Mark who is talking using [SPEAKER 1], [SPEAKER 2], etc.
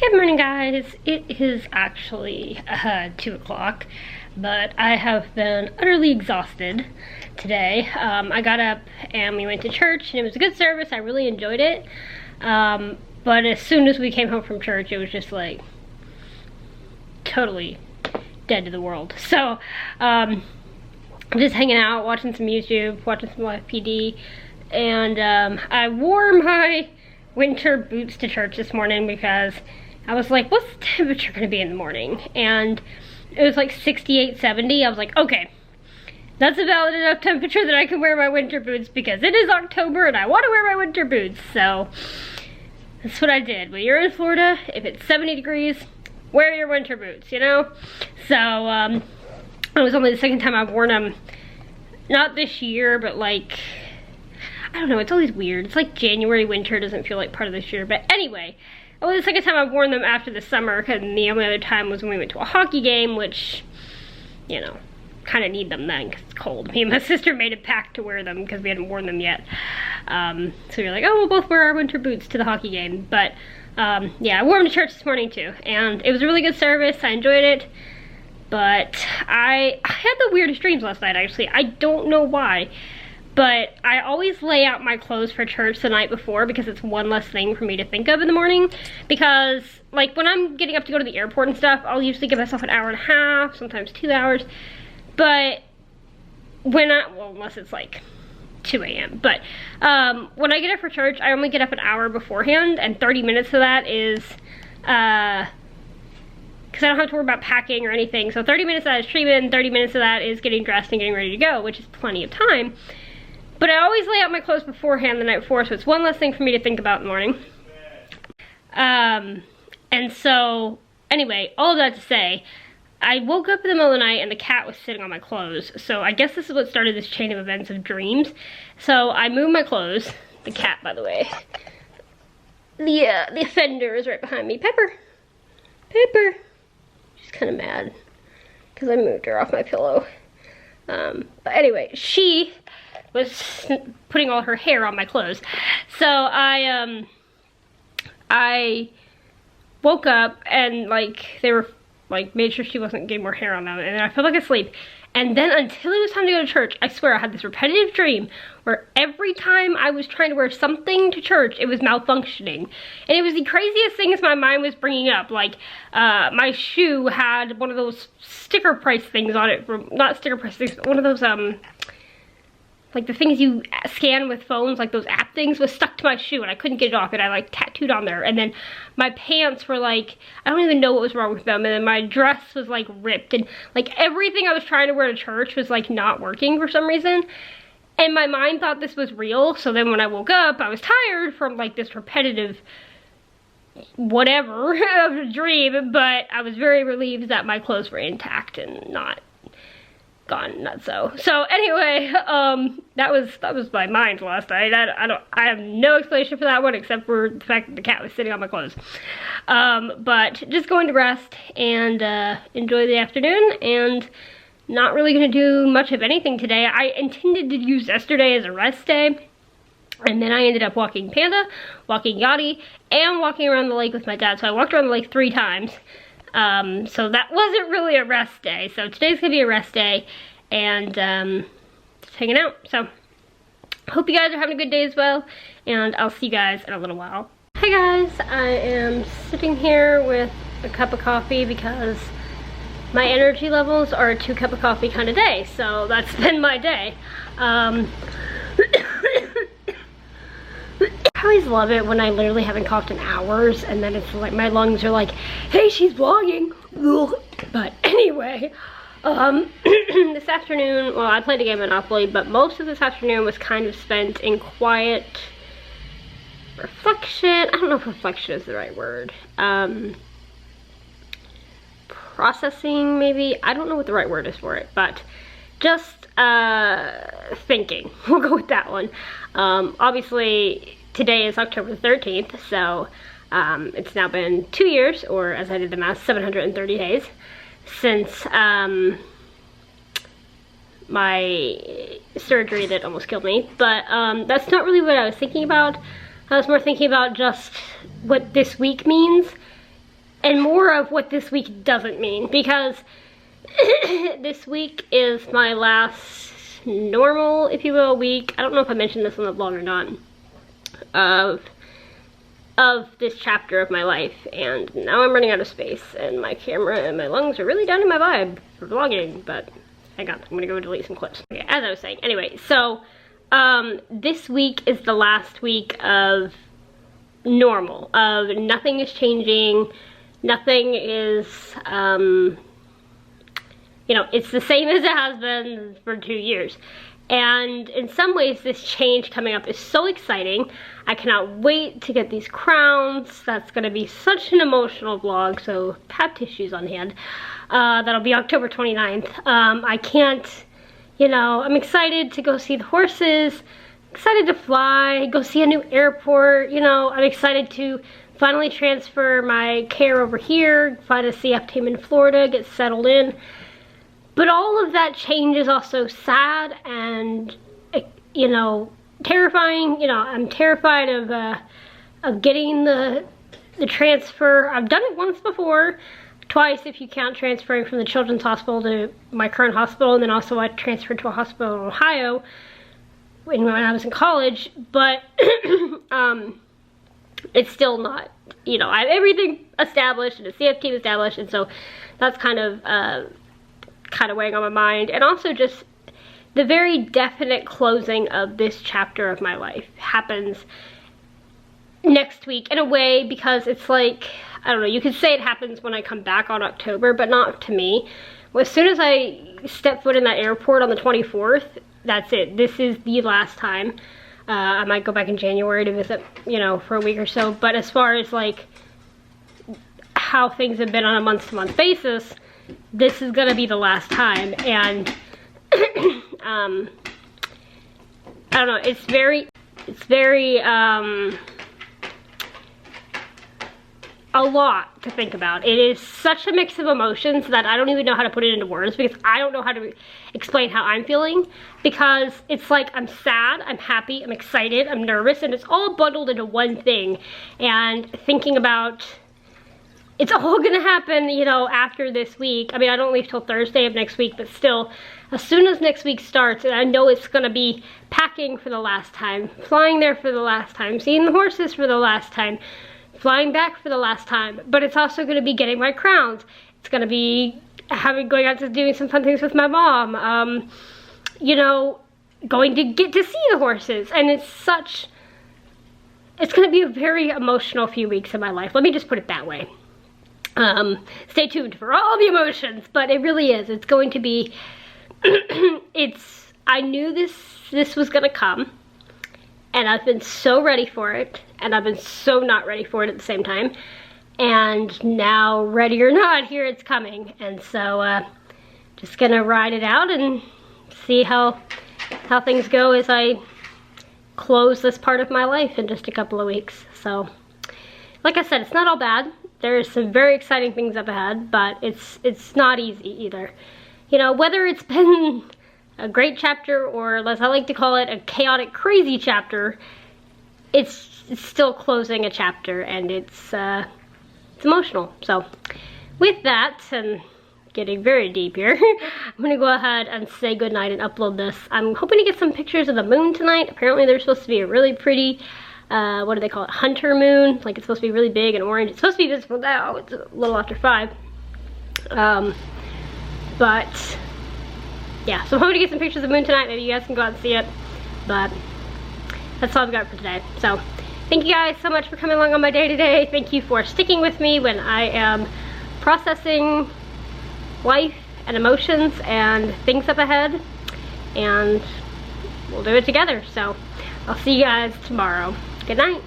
[SPEAKER 1] Good morning, guys. It is actually 2 o'clock, but I have been utterly exhausted today. I got up and we went to church, and it was a good service. I really enjoyed it. But as soon as we came home from church, it was just like totally dead to the world. So I'm just hanging out, watching some YouTube, watching some YFPD, and I wore my winter boots to church this morning because I was like, what's the temperature gonna be in the morning? And it was like 68, 70. I was like, okay, that's a valid enough temperature that I can wear my winter boots because it is October and I want to wear my winter boots. So that's what I did. When you're in Florida, if it's 70 degrees, wear your winter boots, you know? So it was only the second time I've worn them, not this year, but like, I don't know, it's always weird. It's like January winter doesn't feel like part of this year. But anyway, only the second time I've worn them after the summer, because the only other time was when we went to a hockey game, which, you know, kind of need them then because it's cold. Me and my sister made a pact to wear them because we hadn't worn them yet. So we were like, oh, we'll both wear our winter boots to the hockey game. But yeah, I wore them to church this morning too, and it was a really good service. I enjoyed it. But I had the weirdest dreams last night, actually. I don't know why. But I always lay out my clothes for church the night before because it's one less thing for me to think of in the morning. Because, like, when I'm getting up to go to the airport and stuff, I'll usually give myself an hour and a half, sometimes 2 hours. But when well, unless it's like 2 a.m. But when I get up for church, I only get up an hour beforehand, and 30 minutes of that is, because I don't have to worry about packing or anything. So 30 minutes of that is treatment, and 30 minutes of that is getting dressed and getting ready to go, which is plenty of time. But I always lay out my clothes beforehand the night before, so it's one less thing for me to think about in the morning. And so, anyway, all of that to say, I woke up in the middle of the night and the cat was sitting on my clothes. So I guess this is what started this chain of events of dreams. So I moved my clothes. The cat, by the way. The offender is right behind me. Pepper. Pepper. She's kind of mad because I moved her off my pillow. But anyway, she was putting all her hair on my clothes. So I woke up and like they were like made sure she wasn't getting more hair on them, and then I fell back asleep. And then until it was time to go to church, I swear I had this repetitive dream where every time I was trying to wear something to church, it was malfunctioning. And it was the craziest things my mind was bringing up. Like, my shoe had one of those sticker price things on it. Not sticker price things, but one of those, like the things you scan with phones, like those app things, was stuck to my shoe and I couldn't get it off, and I like tattooed on there. And then my pants were like, I don't even know what was wrong with them. And then my dress was like ripped, and like everything I was trying to wear to church was like not working for some reason. And my mind thought this was real. So then when I woke up, I was tired from like this repetitive whatever of a dream, but I was very relieved that my clothes were intact and not gone nuts. So anyway, that was my mind last night. I have no explanation for that one except for the fact that the cat was sitting on my clothes. But just going to rest and enjoy the afternoon, and not really gonna do much of anything today. I intended to use yesterday as a rest day, and then I ended up walking Panda, walking Yachty, and walking around the lake with my dad. So I walked around the lake 3 times. So that wasn't really a rest day. So today's gonna be a rest day, and just hanging out. So hope you guys are having a good day as well, and I'll see you guys in a little while. Hi guys, I am sitting here with a cup of coffee because my energy levels are a 2 cup of coffee kind of day. So that's been my day. I always love it when I literally haven't coughed in hours, and then it's like my lungs are like, hey, she's vlogging. But anyway, this afternoon, well, I played a game of Monopoly, but most of this afternoon was kind of spent in quiet reflection. I don't know if reflection is the right word. Processing, maybe. I don't know what the right word is for it, but just thinking. We'll go with that one. Obviously, today is October 13th, so it's now been 2 years, or as I did the math, 730 days since my surgery that almost killed me. But that's not really what I was thinking about. I was more thinking about just what this week means and more of what this week doesn't mean, because this week is my last normal, if you will, week. I don't know if I mentioned this on the vlog or not, of this chapter of my life, and now I'm running out of space, and my camera and my lungs are really down in my vibe for vlogging, but hang on, I'm gonna go delete some clips. Okay, as I was saying, anyway, so this week is the last week of normal, of nothing is changing, nothing is, you know, it's the same as it has been for 2 years. And in some ways, this change coming up is so exciting. I cannot wait to get these crowns. That's gonna be such an emotional vlog, so have tissues on hand. That'll be October 29th. I can't, you know, I'm excited to go see the horses, excited to fly, go see a new airport, you know, I'm excited to finally transfer my care over here, find a CF team in Florida, get settled in. But all of that change is also sad and, you know, terrifying. You know, I'm terrified of getting the transfer. I've done it once before, twice if you count transferring from the Children's Hospital to my current hospital, and then also I transferred to a hospital in Ohio when I was in college. But it's still not, you know, I have everything established and a CF team established, and so that's kind of weighing on my mind. And also just the very definite closing of this chapter of my life happens next week in a way, because it's like, I don't know, you could say it happens when I come back on October, but not to me. Well, as soon as I step foot in that airport on the 24th, that's it. This is the last time. I might go back in January to visit, you know, for a week or so, but as far as like how things have been on a month-to-month basis, this is gonna be the last time. And I don't know, it's very a lot to think about. It is such a mix of emotions that I don't even know how to put it into words, because I don't know how to explain how I'm feeling, because it's like I'm sad, I'm happy, I'm excited, I'm nervous, and it's all bundled into one thing. And thinking about it's all gonna happen, you know, after this week. I mean, I don't leave till Thursday of next week, but still, as soon as next week starts, and I know it's gonna be packing for the last time, flying there for the last time, seeing the horses for the last time, flying back for the last time, but it's also gonna be getting my crowns. It's gonna be going out to doing some fun things with my mom, you know, going to get to see the horses, and it's gonna be a very emotional few weeks of my life. Let me just put it that way. Stay tuned for all the emotions, but it really is. It's going to be, I knew this was gonna come, and I've been so ready for it, and I've been so not ready for it at the same time. And now, ready or not, here it's coming. And so, just gonna ride it out and see how things go as I close this part of my life in just a couple of weeks. So, like I said, it's not all bad. There's some very exciting things up ahead, but it's not easy either. You know, whether it's been a great chapter, or as I like to call it, a chaotic, crazy chapter, it's still closing a chapter, and it's emotional. So with that, and getting very deep here, I'm gonna go ahead and say goodnight and upload this. I'm hoping to get some pictures of the moon tonight. Apparently there's supposed to be a really pretty, what do they call it, hunter moon. Like, it's supposed to be really big and orange. It's supposed to be visible now. It's a little after 5. But yeah, so I'm hoping to get some pictures of the moon tonight. Maybe you guys can go out and see it. But that's all I've got for today. So thank you guys so much for coming along on my day today. Thank you for sticking with me when I am processing life and emotions and things up ahead. And we'll do it together. So I'll see you guys tomorrow. Good night.